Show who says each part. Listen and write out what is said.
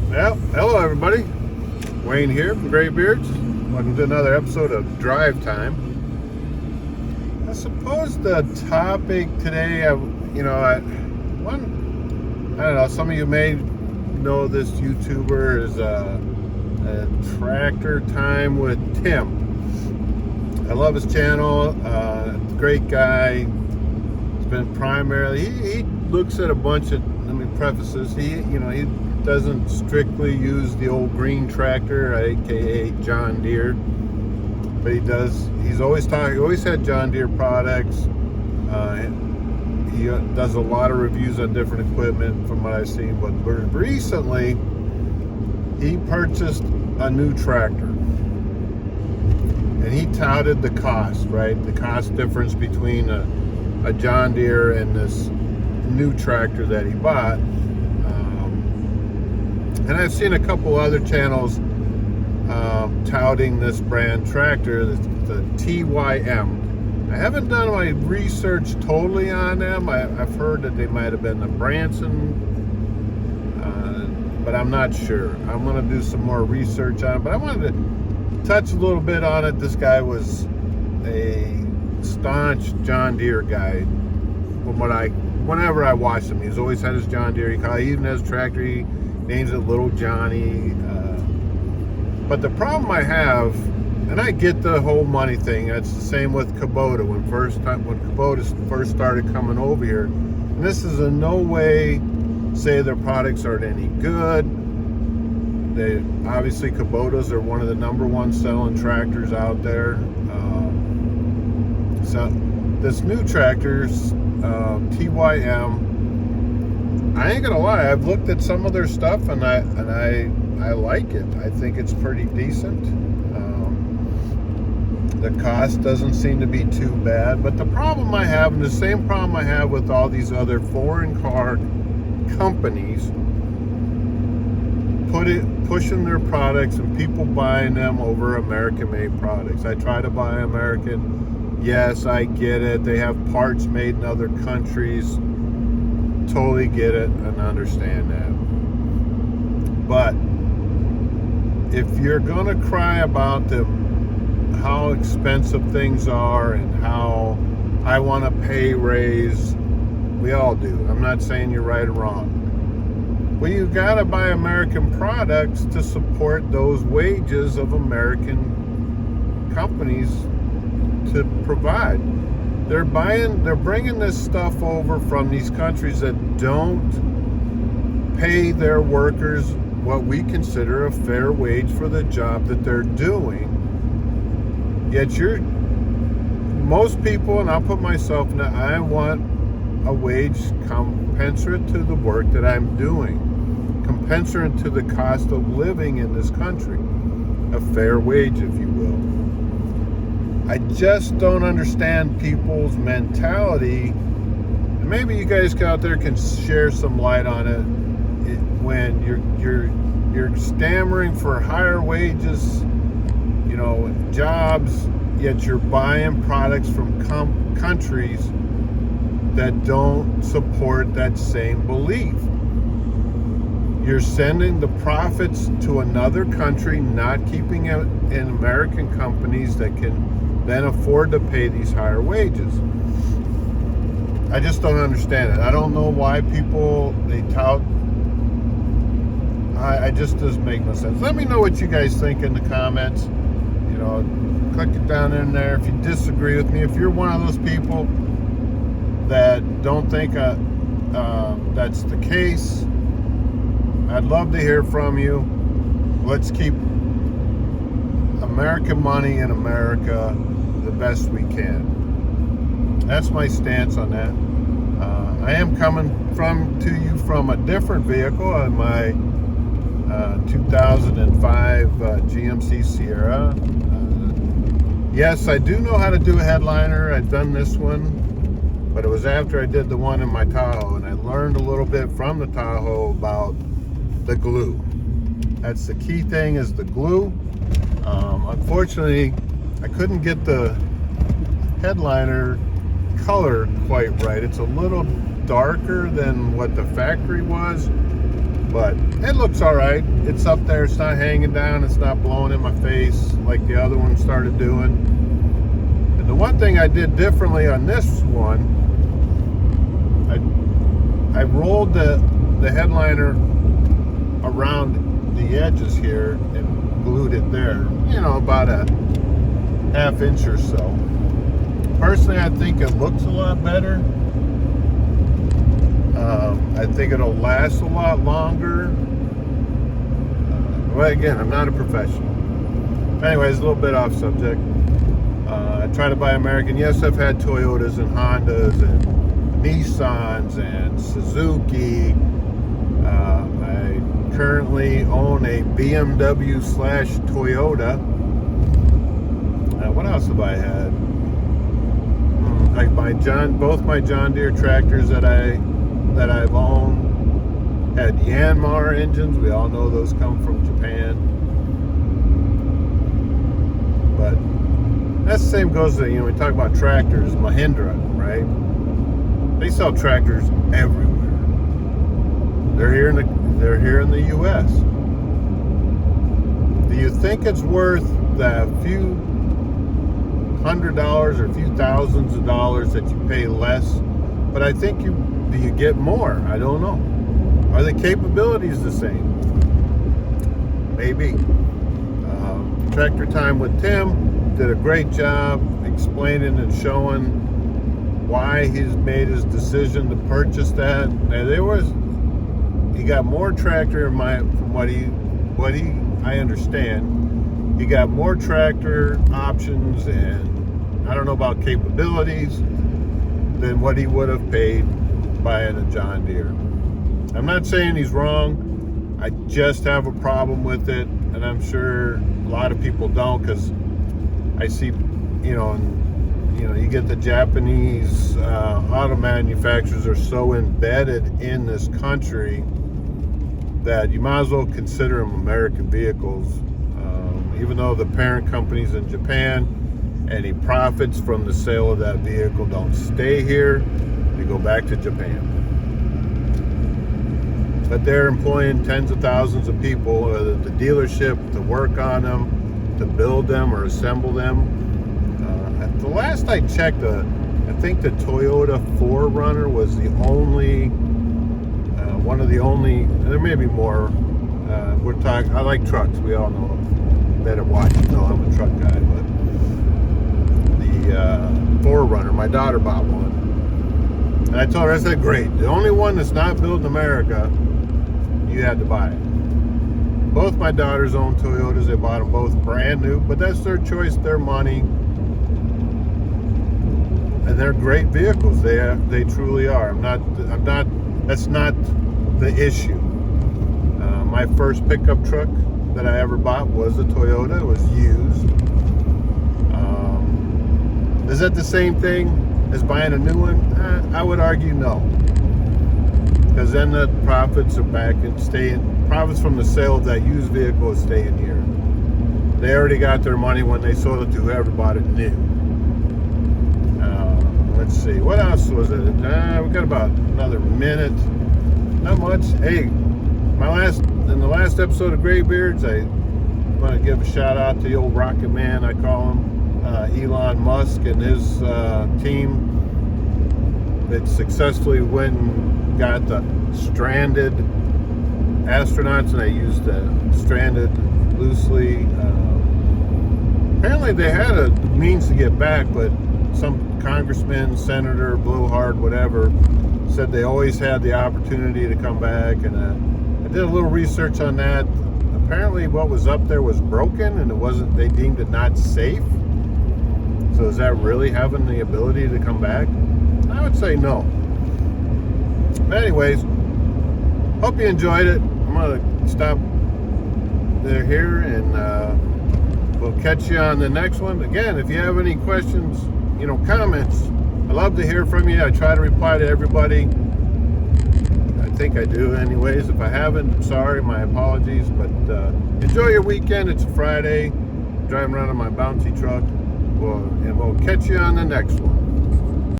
Speaker 1: Well, hello everybody. Wayne here from Graybeards. Welcome to another episode of Drive Time. I suppose the topic today, I don't know, some of you may know this YouTuber is a Tractor Time with Tim. I love his channel. Great guy. He's been primarily, he looks at a bunch of, let me preface this, he doesn't strictly use the old green tractor, aka John Deere, but he's always had John Deere products. He does a lot of reviews on different equipment from what I've seen, but recently he purchased a new tractor and he touted the cost, right? The cost difference between a John Deere and this new tractor that he bought. And I've seen a couple other channels touting this brand tractor, the TYM. I haven't done my research totally on them. I've heard that they might have been the Branson, but I'm not sure. I'm going to do some more research on it, but I wanted to touch a little bit on it. This guy was a staunch John Deere guy. Whenever I watched him, he's always had his John Deere. He even has a tractor. He names it Little Johnny. But the problem I have, and I get the whole money thing. That's the same with Kubota. When Kubota first started coming over here, and this is in no way say their products aren't any good. They obviously, Kubotas are one of the #1 selling tractors out there. So this new tractor's TYM. I ain't gonna lie, I've looked at some of their stuff and I like it. I think it's pretty decent. The cost doesn't seem to be too bad, but the problem I have, and the same problem I have with all these other foreign car companies, pushing their products and people buying them over American-made products. I try to buy American. Yes, I get it. They have parts made in other countries. Totally get it and understand that. But if you're gonna cry about how expensive things are and how I want a pay raise, we all do. I'm not saying you're right or wrong. Well, you gotta buy American products to support those wages of American companies to provide. They're bringing this stuff over from these countries that don't pay their workers what we consider a fair wage for the job that they're doing. Yet most people, and I'll put myself in that, I want a wage commensurate to the work that I'm doing, commensurate to the cost of living in this country, a fair wage, if you will. I just don't understand people's mentality. And maybe you guys out there can share some light on it. When you're stammering for higher wages, jobs, yet you're buying products from countries that don't support that same belief. You're sending the profits to another country, not keeping it in American companies that can then afford to pay these higher wages. I just don't understand it. I don't know why people, they tout. I just doesn't make no sense. Let me know what you guys think in the comments. Click it down in there if you disagree with me. If you're one of those people that don't think that's the case, I'd love to hear from you. Let's keep American money in America the best we can. That's my stance on that. I am coming to you from a different vehicle, my 2005 GMC Sierra. Yes, I do know how to do a headliner. I've done this one, but it was after I did the one in my Tahoe, and I learned a little bit from the Tahoe about the glue. That's the key thing, is the glue. Unfortunately, I couldn't get the headliner color quite right. It's a little darker than what the factory was, But it looks all right. It's up there. It's not hanging down. It's not blowing in my face like the other one started doing. And the one thing I did differently on this one, I rolled the headliner around the edges here and glued it there, about a half inch or so. Personally, I think it looks a lot better. I think it'll last a lot longer. Well, again, I'm not a professional. Anyways, a little bit off subject. I try to buy American. Yes, I've had Toyotas and Hondas and Nissans and Suzuki. I currently own a BMW/Toyota. What else have I had? Like both my John Deere tractors that I've owned had Yanmar engines. We all know those come from Japan. But that same goes to, we talk about tractors, Mahindra, right? They sell tractors everywhere. They're here in the U.S. Do you think it's worth the few $100s or a few thousands of dollars that you pay less? But I think do you get more? I don't know. Are the capabilities the same? Maybe. Tractor Time with Tim did a great job explaining and showing why he's made his decision to purchase that. And he got more tractor from what I understand. He got more tractor options and I don't know about capabilities than what he would have paid buying a John Deere. I'm not saying he's wrong. I just have a problem with it, and I'm sure a lot of people don't, because I see, you get the Japanese auto manufacturers are so embedded in this country that you might as well consider them American vehicles. Even though the parent company's in Japan, any profits from the sale of that vehicle don't stay here, they go back to Japan. But they're employing tens of thousands of people at the dealership to work on them, to build them or assemble them. The last I checked, I think the Toyota 4Runner was the only, one of the only, there may be more. I like trucks, we all know that are watching know I'm a truck guy, but the 4Runner, my daughter bought one. And I told her, I said, great, the only one that's not built in America, you had to buy it. Both my daughters own Toyotas. They bought them both brand new, but that's their choice, their money, and they're great vehicles. They truly are. That's not the issue. My first pickup truck that I ever bought was a Toyota. It was used. Is that the same thing as buying a new one? I would argue no. Because then the profits are back and profits from the sale of that used vehicle is staying here. They already got their money when they sold it to whoever bought it new. Let's see, what else was it? We got about another minute. Not much. Hey, in the last episode of Graybeards, I want to give a shout out to the old rocket man, I call him, Elon Musk and his team that successfully went and got the stranded astronauts, and I used stranded loosely. Apparently they had a means to get back, but some congressman, senator, blowhard, whatever, said they always had the opportunity to come back. And I did a little research on that. Apparently what was up there was broken, and they deemed it not safe. So is that really having the ability to come back? I would say no. But anyways, hope you enjoyed it. I'm going to stop there here, and we'll catch you on the next one. Again, if you have any questions, comments, I love to hear from you. I try to reply to everybody. I think I do anyways. If I haven't, I'm sorry, my apologies. But enjoy your weekend. It's a Friday. I'm driving around in my bouncy truck. And we'll catch you on the next one.